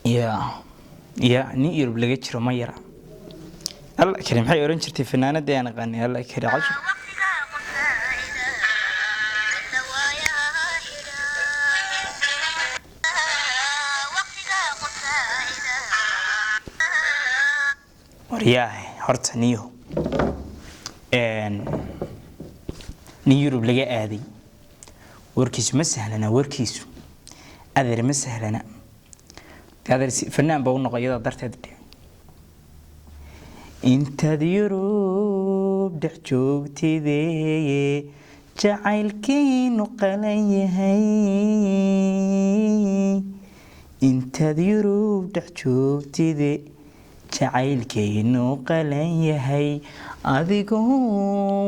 يا ني يرب لقيت شرو ما يرى الله كريم حي أورنجرتي فنانة دي أنا غني الله كريم عشر ورياه هرت نيو إن نيرو بلقى آدي وركيس مسهلنا وركيس أذر مسهلنا هذا فنان بقول قيادة درت هذا انت ديروب دحجوبتي ذي جعلكي نقلي هي انت ديروب دحجوبتي ذي جعلكي نقلي هي أذيقو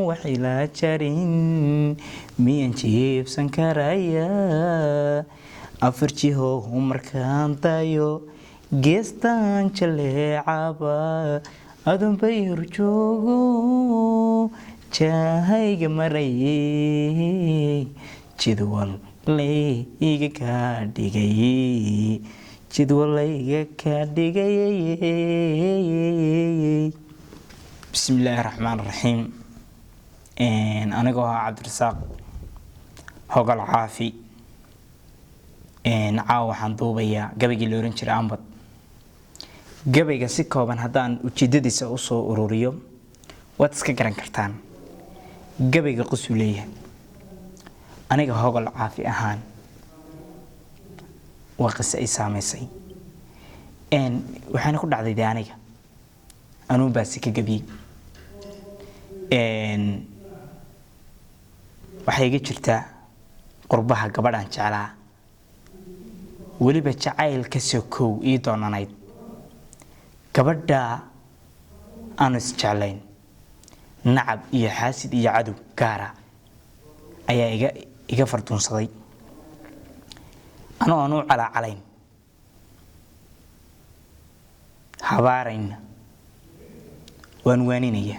وحلا جارين مين جيب سنكرايا أفرجيهو مركان تايو جيستان جليعابا أدن بير جوغو جاهيق مرأي جدوال ليغا كاديغي جدوال ليغا كاديغي بسم الله الرحمن الرحيم أنا قوها عبد الرزاق هوغ العافي caawa waxaan duubayaa gabayga la oran jiray ambad gabayga si kooban hadaan ujeedadiisa u soo ururiyo waad iska garan kartaan gabayga qusuleeyahay aniga hogol caafi ahaan waa qisa ay saameysay waxaan ku dhacday aniga anuu baasi ka gabiyay waxay iga jirtaa qurbaha gabadhan jeclaa waliba jacayl ka soo koow ii doonanayd gabadha aan isjeclayn nacab iyo xaasid iyo cadow gaara ayaa iga farduunsaday aanu calaacalayn habaarayna waan waaninaya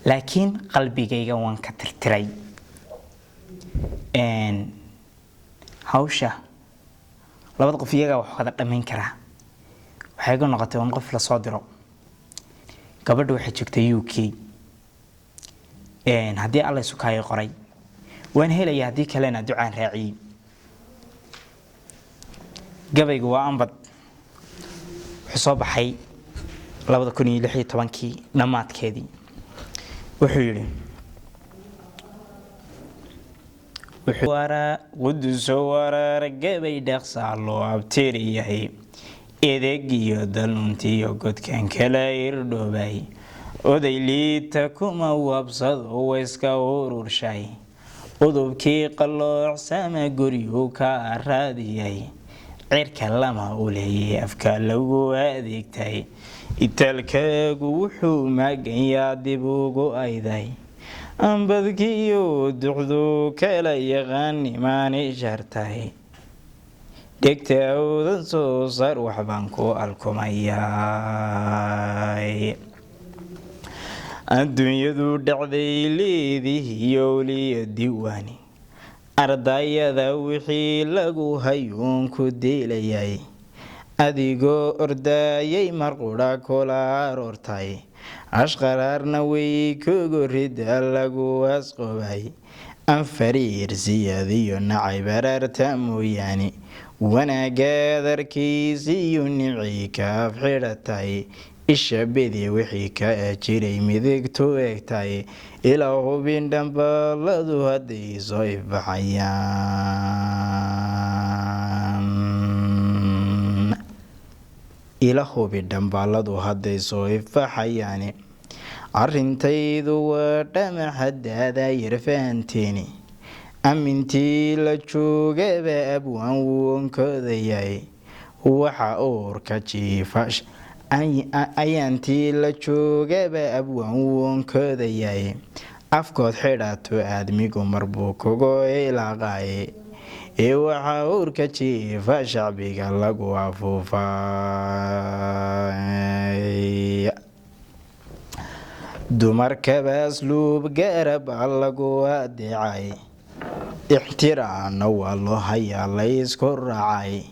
laakiin qalbigayga waan ka tirtiray hawsha labada qof iyaga wax wada dhameyn kara waxay igu noqotay in qof la soo diro gabadhu waxay joogtay UK hadii alla isu kaay qoray waan helaya hadii kalena ducaan raaciyay gabaygu waa ambad wuxuu soo baxay 2016 dhamaadkeedii wuxuu yiri وحوارا قدس ورا رجبي دخسالو أبتريه إذا دلنتي وقد كان كلا يردوبي وديلي تكوما وابصد ويسكا ورشاي ودبكي قلوع سما قريو كاراديي عيرك لما أولي أفكار لو أديكتاي إتالكا قوحو ماقيا ديبوغو أيداي أنبذكيو دعذو كلا يغاني ماني جارتاي دكتاو ذنسو صار وحبانكو الكومياي الدنيا ذو دعذي ليذي يولي الديواني أرضايا ذوحي لغو هيون كديلياي أديقو أردايا مرقودا كولا رورتاي أشقرارنا ويكوغو ريدا لغو أسقوباي أنفرير زياديو نعي برارتا موياني وانا قادر كيسيو نعي كافحيرتاي الشبيدي وحي كاجيري مذيكتو اكتاي إلا هو بين دنبالدو هدي صيف بحيان إلا هو بين دنبالدو هدي صيف بحياني arrintaydu waa dhamaxad hadaayir fahanteeni amintii la joogaba abwaan woonkoodayay waxa uurka jiifash ayaantii la joogaba abwaan woonkoodayay afkood xidhato aadmigu marbuu kugu ilaaqaaye ee waxa uurka jiifa shacbiga lagu afuufay dumarkaba asluub garab lagu adeecay ixtiraamna waa loo hayaa la isku raacay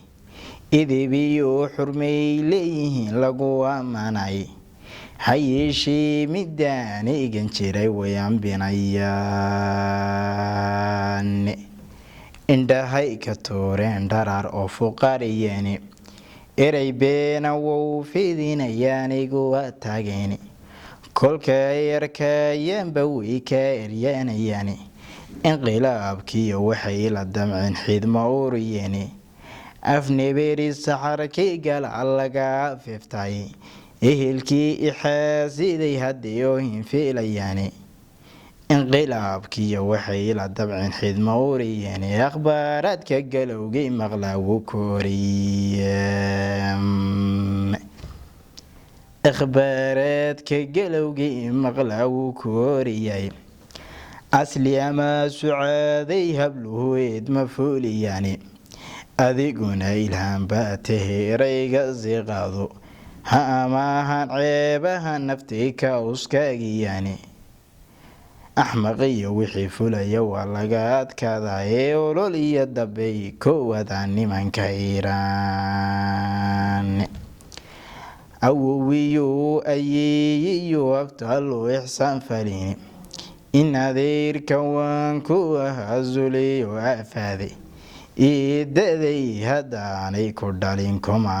idibiyo xurmay leeyihiin lagu ammaanay ha yeeshee midaan eegan jiray way ambinayaan indhahay ka tuureen dharaar oo fuqaariyeeni eray beena wow fidinayaan iguwa taageeni kolkay arkayaanba way ka eryaanayaani inqilaabkiiyo waxay la damceen xidma uuriyeeni afnebeeri saxarkii galaal laga fiftay ehelkii ixaasiday haddii oo hinfiilayaani inqilaabkiiyo waxay la dabceen xidma uuriyeeni akhbaaraadka galowgii maqlaawu kooriyeen akhbaaraadka galowgii maqlaawu kooriyay asli ama sucaaday habluhu eedma fuuliyaani adiguna ilhaan baa tahe erayga sii qaado ha amaahan ceebaha naftii ka uskaagiyaani axmaqiyo wixii fulaya waa laga adkaadaye olol iyo dabay kowada nimanka iiraan awowiyo ayeeyiyo abtaallo ixsaan falini in adeerka waan ku ahaa zuliyo afaaday iidaday haddaanay ku dhalin kuma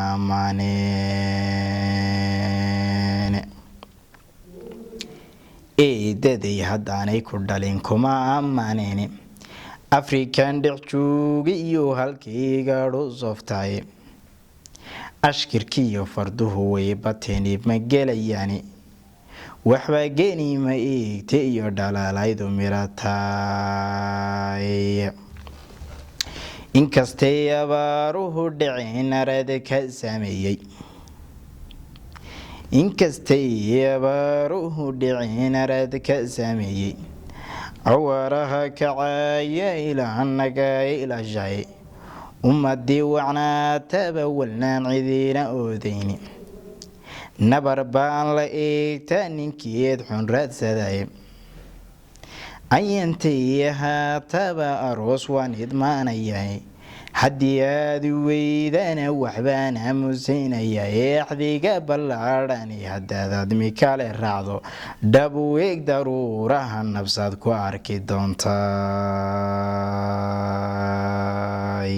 ammaaneen eedaday haddaanay ku dhalin kuma ammaaneen afrikan dhex joogiyo halkii gaadhu softaaye ashkirkiiyo farduhu way bateen ma gelayaani waxba geeni ma eegta iyo dhalaalaydu miratay inkastay abaaruhu dhaceen arada ka saameeyey inkastay abaaruhu dhaceen arada ka saameeyey cawaaraha kacaya ilaa naga ilashay ummadii wacnaataba walnaan cidiina oodayni nabar baan la eegta ninkeed xun raadsaday ayantay haataba aroos waan idmaanayahay haddii aad weydana waxbaan aamusaynaya exdiga ballaadhani haddaad admi kale raacdo dhab weeg daruuraha nabsaad ku arki doontaay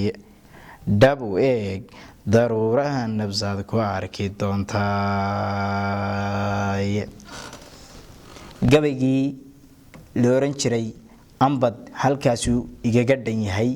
dhab eeg daruuraha nabsaad ku arki doontaay gabaygii la oran jiray ambad halkaasuu igaga dhan yahay